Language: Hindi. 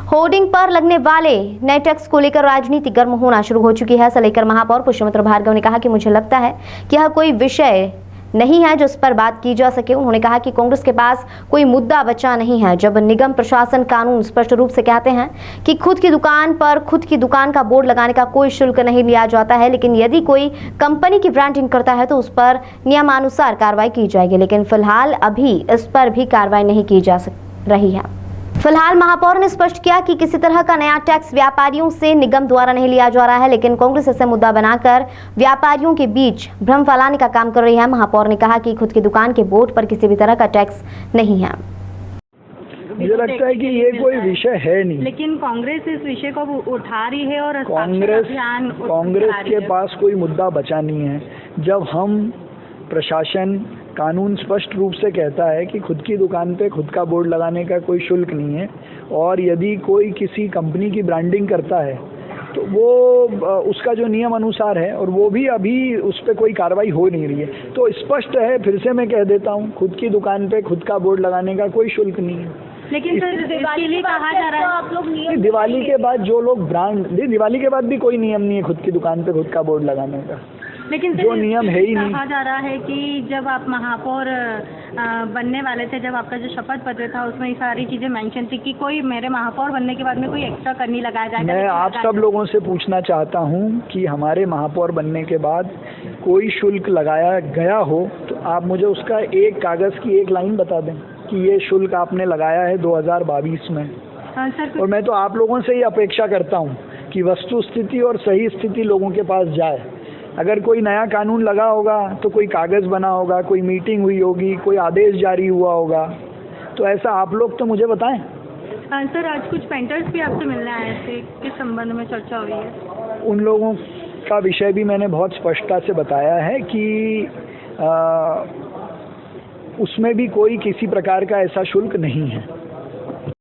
होर्डिंग पर लगने वाले नए टैक्स को लेकर राजनीति गर्म होना शुरू हो चुकी है। ऐसा लेकर महापौर पुष्यमित्र भार्गव ने कहा कि मुझे लगता है कि यह कोई विषय नहीं है जिस पर बात की जा सके। उन्होंने कहा कि कांग्रेस के पास कोई मुद्दा बचा नहीं है। जब निगम प्रशासन कानून स्पष्ट रूप से कहते हैं कि खुद की दुकान पर खुद की दुकान का बोर्ड लगाने का कोई शुल्क नहीं लिया जाता है, लेकिन यदि कोई कंपनी की ब्रांडिंग करता है तो उस पर नियमानुसार कार्रवाई की जाएगी। लेकिन फिलहाल अभी इस पर भी कार्रवाई नहीं की जा रही है। फिलहाल महापौर ने स्पष्ट किया कि किसी तरह का नया टैक्स व्यापारियों से निगम द्वारा नहीं लिया जा रहा है, लेकिन कांग्रेस इसे मुद्दा बनाकर व्यापारियों के बीच भ्रम फैलाने का काम कर रही है। महापौर ने कहा कि खुद की दुकान के बोर्ड पर किसी भी तरह का टैक्स नहीं है। मुझे लगता है कि ये कोई विषय है नहीं, लेकिन कांग्रेस इस विषय को उठा रही है और कांग्रेस के पास कोई मुद्दा बचा नहीं है। जब हम प्रशासन कानून स्पष्ट रूप से कहता है कि खुद की दुकान पे खुद का बोर्ड लगाने का कोई शुल्क नहीं है, और यदि कोई किसी कंपनी की ब्रांडिंग करता है तो वो उसका जो नियम अनुसार है, और वो भी अभी उस पर कोई कार्रवाई हो नहीं रही है, तो स्पष्ट है। फिर से मैं कह देता हूँ, खुद की दुकान पे खुद का बोर्ड लगाने का कोई शुल्क नहीं है। लेकिन सर दिवाली के कहा जा रहा है आप लोग नियम, दिवाली के बाद जो लोग दिवाली के बाद भी कोई नियम नहीं है खुद की दुकान पे खुद का बोर्ड लगाने का, लेकिन जो नियम है ही नहीं। कहा जा रहा है कि जब आप महापौर बनने वाले थे, जब आपका जो शपथ पत्र था उसमें ये सारी चीजें मेंशन थी कि कोई मेरे महापौर बनने के बाद में कोई एक्स्ट्रा कर नहीं लगाया जाएगा। मैं आप सब लोगों से पूछना चाहता हूं कि हमारे महापौर बनने के बाद कोई शुल्क लगाया गया हो तो आप मुझे उसका एक कागज की एक लाइन बता दें कि ये शुल्क आपने लगाया है 2022 में। हाँ सर। और मैं तो आप लोगों से ही अपेक्षा करता हूँ कि वस्तु स्थिति और सही स्थिति लोगों के पास जाए। अगर कोई नया कानून लगा होगा तो कोई कागज़ बना होगा, कोई मीटिंग हुई होगी, कोई आदेश जारी हुआ होगा, तो ऐसा आप लोग तो मुझे बताएं। सर आज कुछ पेंटर्स भी आपसे मिलने आए थे, किस संबंध में चर्चा हुई है? उन लोगों का विषय भी मैंने बहुत स्पष्टता से बताया है कि उसमें भी कोई किसी प्रकार का ऐसा शुल्क नहीं है।